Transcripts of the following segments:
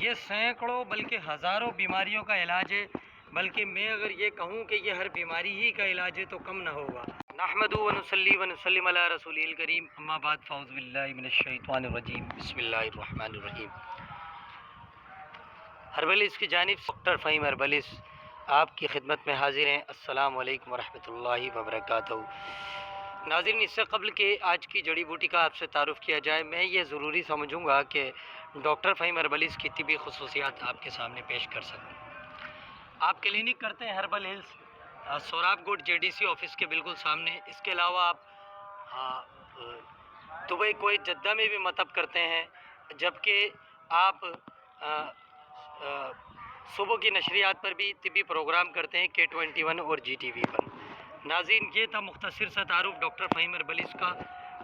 یہ سینکڑوں بلکہ ہزاروں بیماریوں کا علاج ہے، بلکہ میں اگر یہ کہوں کہ یہ ہر بیماری ہی کا علاج ہے تو کم نہ ہوگا۔ نحمد و نصلی و نسلم علی رسول الکریم، اما بعد فاعوذ باللہ من الشیطان الرجیم، بسم اللہ الرحمن الرحیم۔ ہربلس کی جانب ڈاکٹر فہیم ہربلس آپ کی خدمت میں حاضر ہیں۔ السلام علیکم ورحمۃ اللہ وبرکاتہ۔ ناظرین، اس سے قبل کہ آج کی جڑی بوٹی کا آپ سے تعارف کیا جائے، میں یہ ضروری سمجھوں گا کہ ڈاکٹر فہیم ہربلس کی طبی خصوصیات آپ کے سامنے پیش کر سکوں۔ آپ کلینک کرتے ہیں ہربل ہلز، سوراب گوٹ جے ڈی سی آفس کے بالکل سامنے۔ اس کے علاوہ آپ دبئی کویت جدہ میں بھی مطب کرتے ہیں، جبکہ آپ صبح کی نشریات پر بھی طبی پروگرام کرتے ہیں K21 اور GTV پر۔ ناظرین، یہ تھا مختصر سا تعارف ڈاکٹر فہیم ہربلس کا۔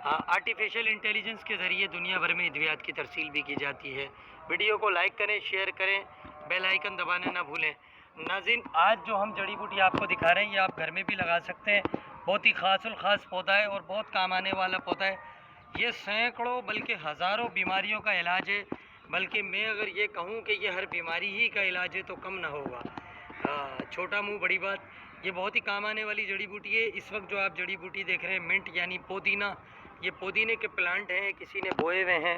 آرٹیفیشل انٹیلیجنس کے ذریعے دنیا بھر میں ادویات کی ترسیل بھی کی جاتی ہے۔ ویڈیو کو لائک کریں، شیئر کریں، بیل آئیکن دبانا نہ بھولیں۔ ناظرین، آج جو ہم جڑی بوٹی آپ کو دکھا رہے ہیں یہ آپ گھر میں بھی لگا سکتے ہیں۔ بہت ہی خاص الخاص پودا ہے اور بہت کام آنے والا پودا ہے۔ یہ سینکڑوں بلکہ ہزاروں بیماریوں کا علاج ہے، بلکہ میں اگر یہ کہوں کہ یہ ہر بیماری ہی کا علاج ہے تو کم نہ ہوگا۔ چھوٹا منہ بڑی بات، یہ بہت ہی کام آنے والی جڑی بوٹی ہے۔ اس وقت جو آپ جڑی بوٹی دیکھ رہے ہیں منٹ یعنی پودینہ، یہ پودینے کے پلانٹ ہیں، کسی نے بوئے ہوئے ہیں،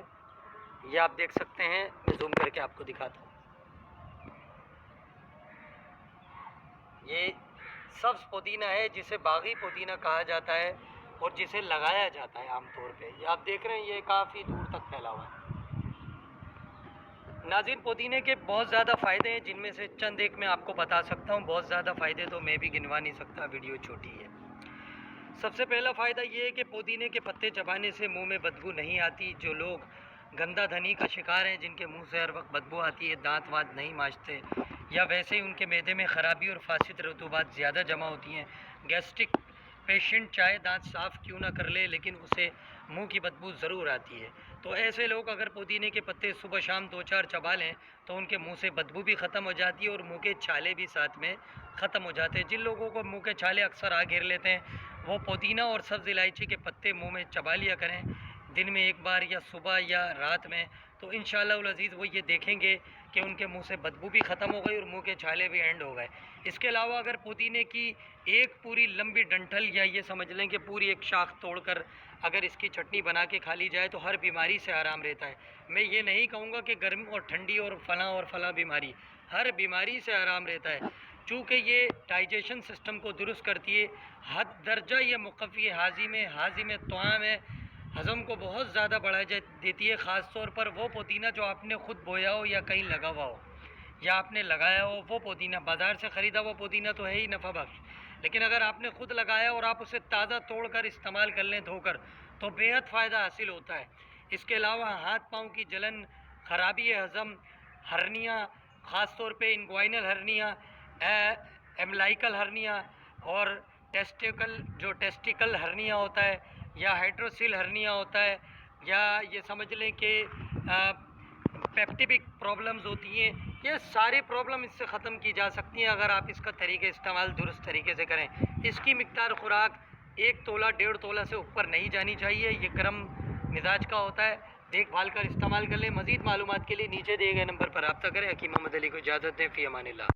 یہ آپ دیکھ سکتے ہیں۔ میں زوم کر کے آپ کو دکھاتا ہوں۔ یہ سبز پودینہ ہے جسے باغی پودینہ کہا جاتا ہے اور جسے لگایا جاتا ہے عام طور پہ۔ یہ آپ دیکھ رہے ہیں، یہ کافی دور تک پھیلا ہوا ہے۔ ناظرین، پودینے کے بہت زیادہ فائدے ہیں، جن میں سے چند ایک میں آپ کو بتا سکتا ہوں۔ بہت زیادہ فائدے تو میں بھی گنوا نہیں سکتا، ویڈیو چھوٹی ہے۔ سب سے پہلا فائدہ یہ ہے کہ پودینے کے پتے چبانے سے منہ میں بدبو نہیں آتی۔ جو لوگ گندا دھنی کا شکار ہیں، جن کے منہ سے ہر وقت بدبو آتی ہے، دانت وانت نہیں مانجتے، یا ویسے ہی ان کے معدے میں خرابی اور فاسد رطوبات زیادہ جمع ہوتی ہیں، گیسٹرک پیشنٹ چاہے دانت صاف کیوں نہ کر لے لیکن اسے منہ کی بدبو ضرور آتی ہے، تو ایسے لوگ اگر پودینے کے پتے صبح شام 2-4 چبا لیں تو ان کے منہ سے بدبو بھی ختم ہو جاتی ہے اور منہ کے چھالے بھی ساتھ میں ختم ہو جاتے ہیں۔ جن لوگوں کو منہ کے چھالے اکثر آ گھیر لیتے ہیں، وہ پودینہ اور سبز الائچی کے پتے منہ میں چبا لیا کریں دن میں ایک بار، یا صبح یا رات میں، تو انشاءاللہ العزیز وہ یہ دیکھیں گے کہ ان کے منہ سے بدبو بھی ختم ہو گئی اور منہ کے چھالے بھی اینڈ ہو گئے۔ اس کے علاوہ اگر پودینے کی ایک پوری لمبی ڈنٹل، یا یہ سمجھ لیں کہ پوری ایک شاخ توڑ کر اگر اس کی چٹنی بنا کے کھا لی جائے تو ہر بیماری سے آرام رہتا ہے۔ میں یہ نہیں کہوں گا کہ گرم اور ٹھنڈی اور فلاں بیماری، ہر بیماری سے آرام رہتا ہے، چونکہ یہ ڈائجیشن سسٹم کو درست کرتی ہے۔ حد درجہ یہ مقوی ہاضم طعام ہے، ہضم کو بہت زیادہ بڑھا دیتی ہے۔ خاص طور پر وہ پودینہ جو آپ نے خود بویا ہو یا کہیں لگا ہوا ہو یا آپ نے لگایا ہو، وہ پودینہ بازار سے خریدا ہوا پودینہ تو ہے ہی نفع بخش، لیکن اگر آپ نے خود لگایا اور آپ اسے تازہ توڑ کر استعمال کر لیں دھو کر، تو بے حد فائدہ حاصل ہوتا ہے۔ اس کے علاوہ ہاتھ پاؤں کی جلن، خرابی ہضم، ہرنیا، خاص طور پہ انگوائنل ہرنیا، ایملائکل ہرنیا اور ٹیسٹیکل ہرنیا ہوتا ہے، یا ہائیڈروسیل ہرنیا ہوتا ہے، یا یہ سمجھ لیں کہ پیپٹیک پرابلمز ہوتی ہیں، یہ ساری پرابلم اس سے ختم کی جا سکتی ہیں اگر آپ اس کا طریقہ استعمال درست طریقے سے کریں۔ اس کی مقدار خوراک 1 تولہ 1.5 تولہ سے اوپر نہیں جانی چاہیے۔ یہ گرم مزاج کا ہوتا ہے، دیکھ بھال کر استعمال کر لیں۔ مزید معلومات کے لیے نیچے دیے گئے نمبر پر رابطہ کریں۔ حکیم محمد علی کو اجازت دیں، فی امان اللہ۔